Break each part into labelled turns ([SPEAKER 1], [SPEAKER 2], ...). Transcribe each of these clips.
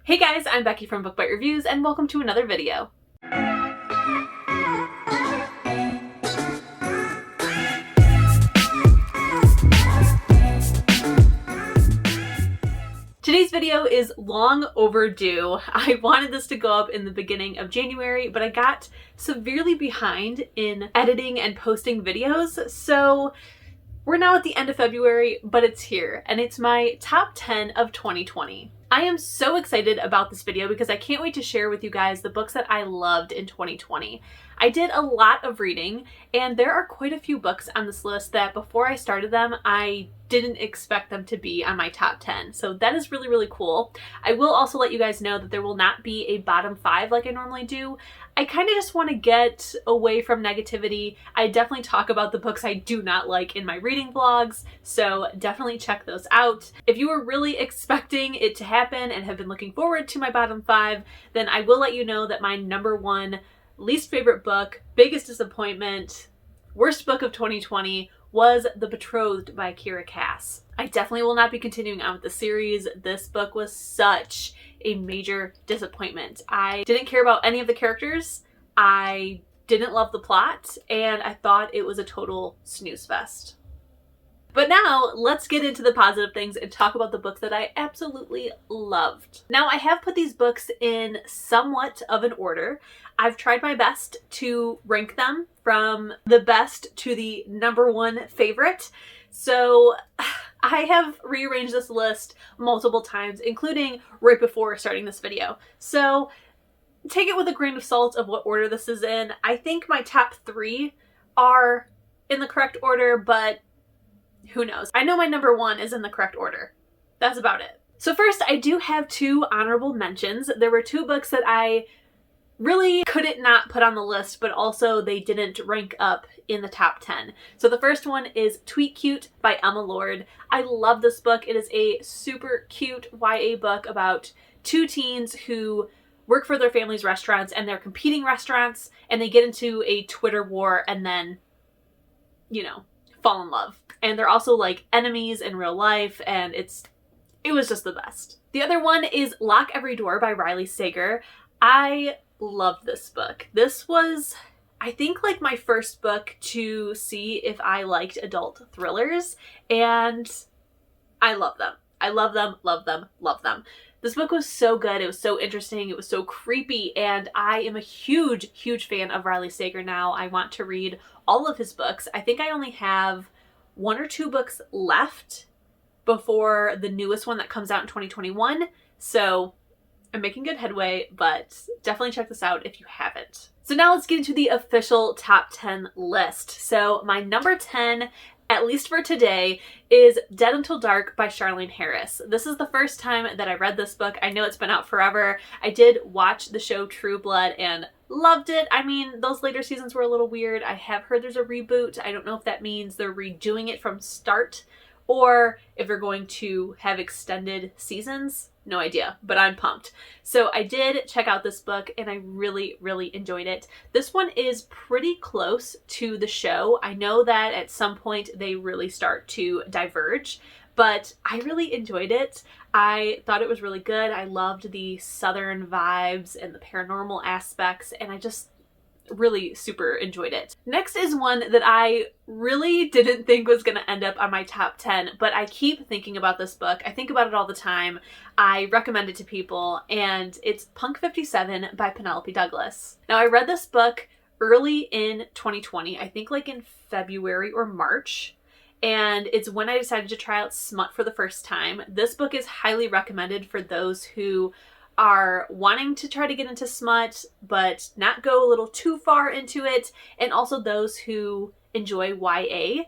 [SPEAKER 1] Hey guys, I'm Becky from Book Bite Reviews and welcome to another video. Today's video is long overdue. I wanted this to go up in the beginning of January, but I got severely behind in editing and posting videos, so we're now at the end of February, but it's here, and it's my top 10 of 2020. I am so excited about this video because I can't wait to share with you guys the books that I loved in 2020. I did a lot of reading, and there are quite a few books on this list that before I started them, I didn't expect them to be on my top 10. So that is really, really cool. I will also let you guys know that there will not be a bottom 5 like I normally do. I kind of just want to get away from negativity. I definitely talk about the books I do not like in my reading vlogs, so definitely check those out. If you were really expecting it to happen and have been looking forward to my bottom 5, then I will let you know that my number 1 least favorite book, biggest disappointment, worst book of 2020 was The Betrothed by Kiera Cass. I definitely will not be continuing on with the series. This book was such a major disappointment. I didn't care about any of the characters, I didn't love the plot, and I thought it was a total snooze fest. But now, let's get into the positive things and talk about the books that I absolutely loved. Now, I have put these books in somewhat of an order. I've tried my best to rank them from the best to the number 1 favorite. So I have rearranged this list multiple times, including right before starting this video. So take it with a grain of salt of what order this is in. I think my top 3 are in the correct order, but who knows? I know my number 1 is in the correct order. That's about it. So first, I do have 2 honorable mentions. There were 2 books that I really couldn't not put on the list, but also they didn't rank up in the top 10. So the first one is Tweet Cute by Emma Lord. I love this book. It is a super cute YA book about 2 teens who work for their family's restaurants, and they're competing restaurants, and they get into a Twitter war and then, you know, fall in love. And they're also like enemies in real life, and it was just the best. The other one is Lock Every Door by Riley Sager. I loved this book. This was, I think, like my first book to see if I liked adult thrillers, and I love them. I love them, love them, love them. This book was so good. It was so interesting. It was so creepy, and I am a huge, huge fan of Riley Sager now. I want to read all of his books. I think I only have 1 or 2 books left before the newest one that comes out in 2021. So I'm making good headway, but definitely check this out if you haven't. So now let's get into the official top 10 list. So my number 10, at least for today, is Dead Until Dark by Charlaine Harris. This is the first time that I read this book. I know it's been out forever. I did watch the show True Blood and loved it. I mean, those later seasons were a little weird. I have heard there's a reboot. I don't know if that means they're redoing it from start or if they're going to have extended seasons. No idea, but I'm pumped. So I did check out this book and I really, really enjoyed it. This one is pretty close to the show. I know that at some point they really start to diverge, but I really enjoyed it. I thought it was really good. I loved the southern vibes and the paranormal aspects, and I just really super enjoyed it. Next is one that I really didn't think was going to end up on my top 10, but I keep thinking about this book. I think about it all the time. I recommend it to people, and it's Punk 57 by Penelope Douglas. Now, I read this book early in 2020, I think like in February or March, and it's when I decided to try out smut for the first time. This book is highly recommended for those who are wanting to try to get into smut but not go a little too far into it, and also those who enjoy YA.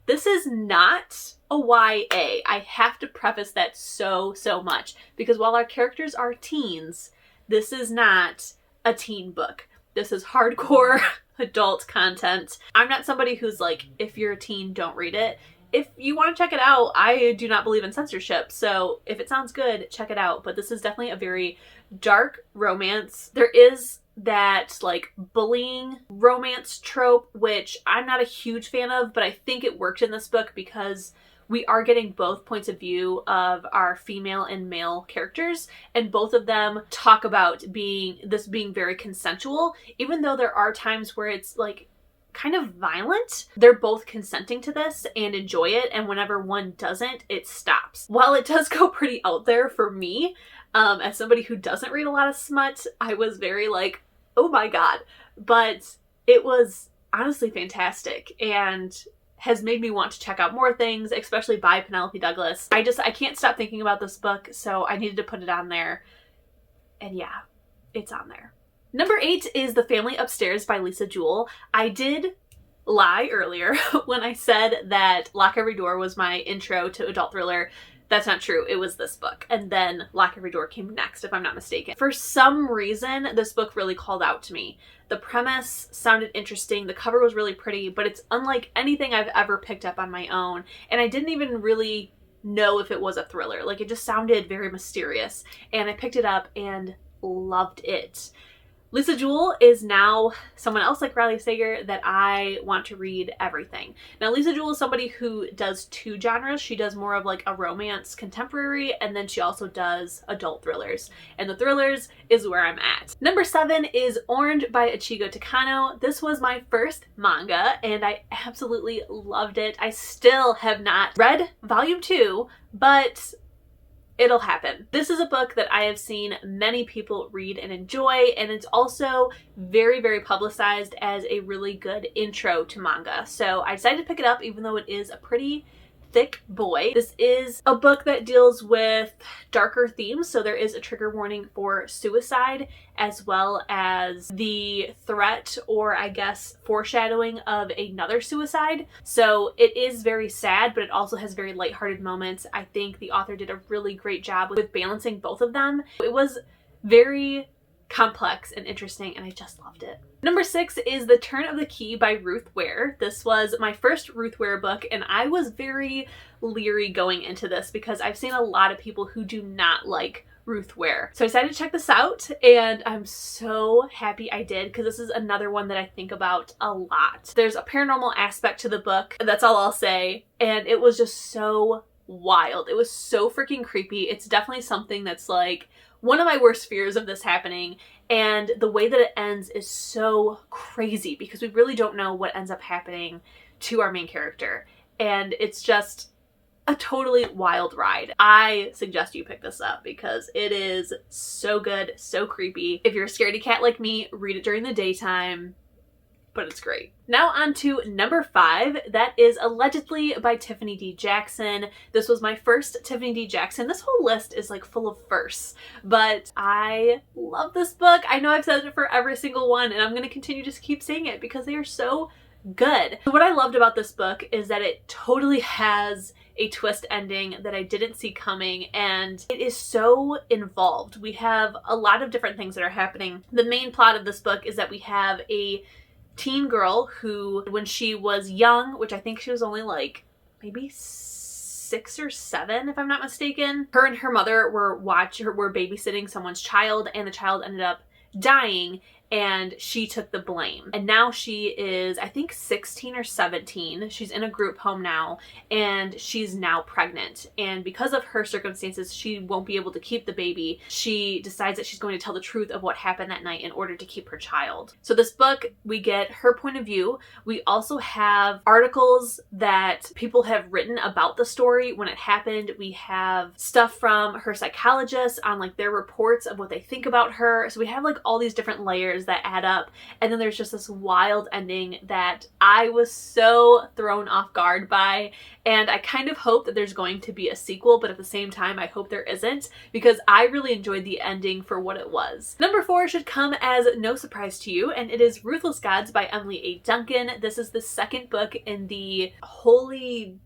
[SPEAKER 1] This is not a YA. I have to preface that so much, because while our characters are teens, this is not a teen book. This is hardcore adult content. I'm not somebody who's like, if you're a teen, don't read it. If you want to check it out, I do not believe in censorship, so if it sounds good, check it out. But this is definitely a very dark romance. There is that like bullying romance trope, which I'm not a huge fan of, but I think it worked in this book because we are getting both points of view of our female and male characters, and both of them talk about being very consensual, even though there are times where it's like kind of violent. They're both consenting to this and enjoy it, and whenever one doesn't, it stops. While it does go pretty out there for me, as somebody who doesn't read a lot of smut, I was very like, oh my god. But it was honestly fantastic and has made me want to check out more things, especially by Penelope Douglas. I can't stop thinking about this book, so I needed to put it on there. And yeah, it's on there. Number 8 is The Family Upstairs by Lisa Jewell. I did lie earlier when I said that Lock Every Door was my intro to adult thriller. That's not true. It was this book. And then Lock Every Door came next, if I'm not mistaken. For some reason, this book really called out to me. The premise sounded interesting. The cover was really pretty, but it's unlike anything I've ever picked up on my own. And I didn't even really know if it was a thriller. Like, it just sounded very mysterious. And I picked it up and loved it. Lisa Jewell is now someone else like Riley Sager that I want to read everything. Now, Lisa Jewell is somebody who does 2 genres. She does more of like a romance contemporary, and then she also does adult thrillers. And the thrillers is where I'm at. Number 7 is Orange by Ichigo Takano. This was my first manga, and I absolutely loved it. I still have not read volume 2, but it'll happen. This is a book that I have seen many people read and enjoy, and it's also very, very publicized as a really good intro to manga. So I decided to pick it up even though it is a pretty thick boy. This is a book that deals with darker themes, so there is a trigger warning for suicide as well as the threat or I guess foreshadowing of another suicide. So it is very sad, but it also has very lighthearted moments. I think the author did a really great job with balancing both of them. It was very complex and interesting, and I just loved it. Number 6 is The Turn of the Key by Ruth Ware. This was my first Ruth Ware book, and I was very leery going into this because I've seen a lot of people who do not like Ruth Ware. So I decided to check this out, and I'm so happy I did because this is another one that I think about a lot. There's a paranormal aspect to the book, that's all I'll say, and it was just so wild. It was so freaking creepy. It's definitely something that's like one of my worst fears of this happening, and the way that it ends is so crazy because we really don't know what ends up happening to our main character, and it's just a totally wild ride. I suggest you pick this up because it is so good, so creepy. If you're a scaredy cat like me, read it during the daytime, but it's great. Now on to number 5. That is Allegedly by Tiffany D. Jackson. This was my first Tiffany D. Jackson. This whole list is like full of firsts, but I love this book. I know I've said it for every single one, and I'm going to continue to keep saying it because they are so good. What I loved about this book is that it totally has a twist ending that I didn't see coming, and it is so involved. We have a lot of different things that are happening. The main plot of this book is that we have a teen girl who, when she was young, which I think she was only like maybe 6 or 7 if I'm not mistaken, her and her mother were babysitting someone's child, and the child ended up dying, and she took the blame. And now she is, I think, 16 or 17. She's in a group home now, and she's now pregnant. And because of her circumstances, she won't be able to keep the baby. She decides that she's going to tell the truth of what happened that night in order to keep her child. So this book, we get her point of view. We also have articles that people have written about the story when it happened. We have stuff from her psychologist on like their reports of what they think about her. So we have like all these different layers that add up, and then there's just this wild ending that I was so thrown off guard by, and I kind of hope that there's going to be a sequel, but at the same time I hope there isn't, because I really enjoyed the ending for what it was. Number 4 should come as no surprise to you, and it is Ruthless Gods by Emily A. Duncan. This is the second book in the Holy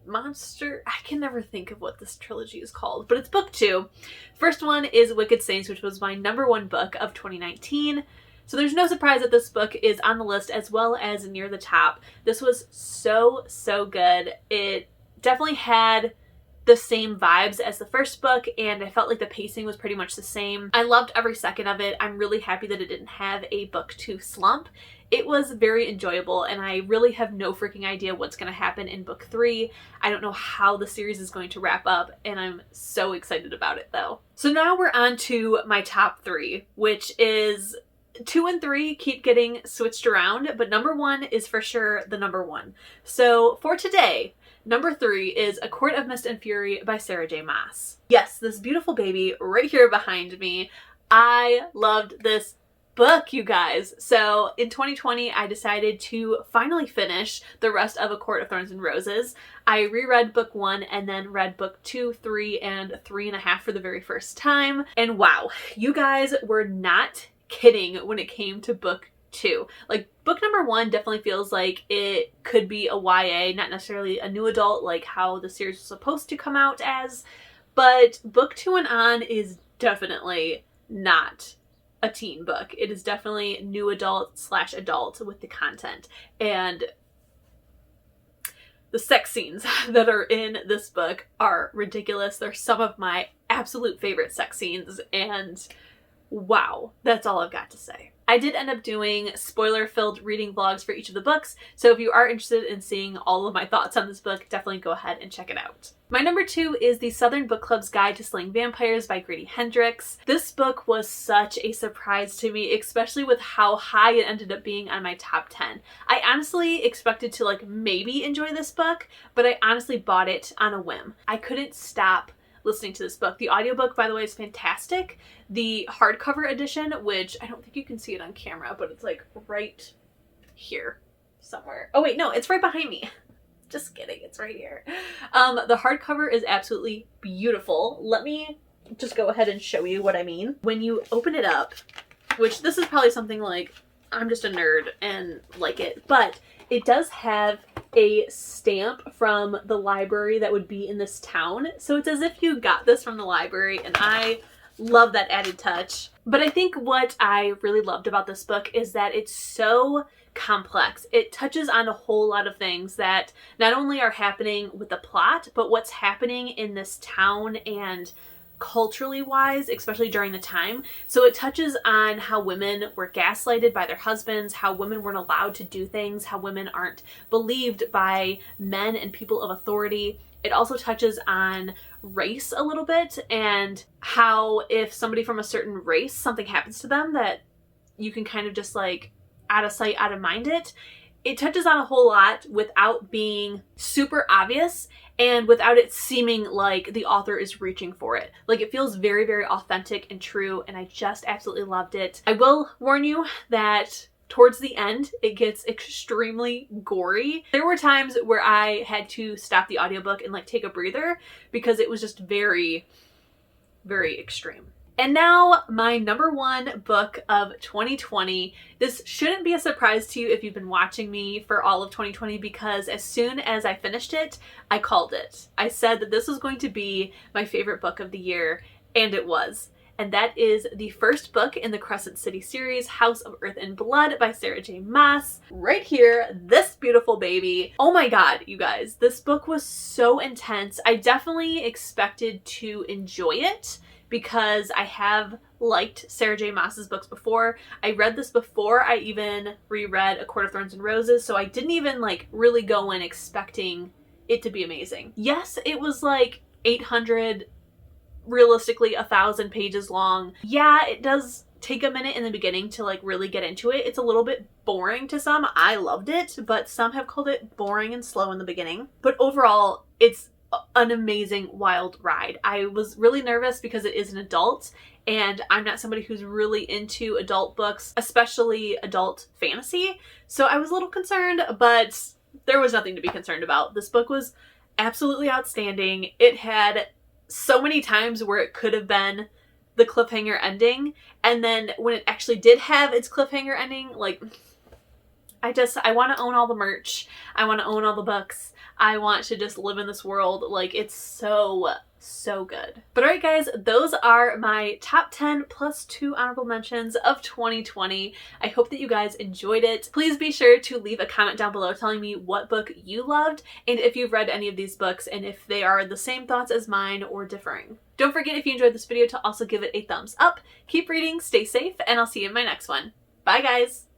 [SPEAKER 1] Monster, I can never think of what this trilogy is called, but it's book 2. First one is Wicked Saints, which was my number 1 book of 2019. So there's no surprise that this book is on the list as well as near the top. This was so good. It definitely had the same vibes as the first book, and I felt like the pacing was pretty much the same. I loved every second of it. I'm really happy that it didn't have a book 2 slump. It was very enjoyable, and I really have no freaking idea what's going to happen in book 3. I don't know how the series is going to wrap up, and I'm so excited about it though. So now we're on to my top 3, which is 2 and 3 keep getting switched around, but number 1 is for sure the number 1. So for today, number 3 is A Court of Mist and Fury by Sarah J. Maas. Yes, this beautiful baby right here behind me. I loved this book, you guys. So in 2020, I decided to finally finish the rest of A Court of Thorns and Roses. I reread book 1 and then read book 2, 3, and 3.5 for the very first time. And wow, you guys were not kidding when it came to book 2. Like, book number 1 definitely feels like it could be a YA, not necessarily a new adult like how the series was supposed to come out as, but book 2 and on is definitely not a teen book. It is definitely new adult / adult with the content. And the sex scenes that are in this book are ridiculous. They're some of my absolute favorite sex scenes, and wow, that's all I've got to say. I did end up doing spoiler-filled reading vlogs for each of the books, so if you are interested in seeing all of my thoughts on this book, definitely go ahead and check it out. My number 2 is The Southern Book Club's Guide to Slaying Vampires by Grady Hendricks. This book was such a surprise to me, especially with how high it ended up being on my top 10. I honestly expected to maybe enjoy this book, but I honestly bought it on a whim. I couldn't stop listening to this book. The audiobook, by the way, is fantastic. The hardcover edition, which I don't think you can see it on camera, but it's right here somewhere. Oh wait, no, it's right behind me. Just kidding, it's right here. The hardcover is absolutely beautiful. Let me just go ahead and show you what I mean. When you open it up, which this is probably something I'm just a nerd and like it, but it does have a stamp from the library that would be in this town. So it's as if you got this from the library, and I love that added touch. But I think what I really loved about this book is that it's so complex. It touches on a whole lot of things that not only are happening with the plot, but what's happening in this town and culturally wise, especially during the time. So it touches on how women were gaslighted by their husbands, how women weren't allowed to do things, how women aren't believed by men and people of authority. It also touches on race a little bit, and how if somebody from a certain race, something happens to them, that you can kind of just out of sight, out of mind it. It touches on a whole lot without being super obvious, and without it seeming like the author is reaching for it. It feels very, very authentic and true, and I just absolutely loved it. I will warn you that towards the end, it gets extremely gory. There were times where I had to stop the audiobook and take a breather because it was just very, very extreme. And now my number 1 book of 2020. This shouldn't be a surprise to you if you've been watching me for all of 2020, because as soon as I finished it, I called it. I said that this was going to be my favorite book of the year, and it was. And that is the first book in the Crescent City series, House of Earth and Blood by Sarah J. Maas. Right here, this beautiful baby. Oh my god, you guys, this book was so intense. I definitely expected to enjoy it, because I have liked Sarah J. Maas's books before. I read this before I even reread A Court of Thorns and Roses, so I didn't even really go in expecting it to be amazing. Yes, it was 800, realistically 1,000 pages long. Yeah, it does take a minute in the beginning to really get into it. It's a little bit boring to some. I loved it, but some have called it boring and slow in the beginning. But overall, it's an amazing, wild ride. I was really nervous because it is an adult, and I'm not somebody who's really into adult books, especially adult fantasy. So I was a little concerned, but there was nothing to be concerned about. This book was absolutely outstanding. It had so many times where it could have been the cliffhanger ending, and then when it actually did have its cliffhanger ending, I want to own all the merch. I want to own all the books. I want to just live in this world. It's so so good. But alright guys, those are my top 10 plus 2 honorable mentions of 2020. I hope that you guys enjoyed it. Please be sure to leave a comment down below telling me what book you loved and if you've read any of these books and if they are the same thoughts as mine or differing. Don't forget, if you enjoyed this video, to also give it a thumbs up. Keep reading, stay safe, and I'll see you in my next one. Bye guys!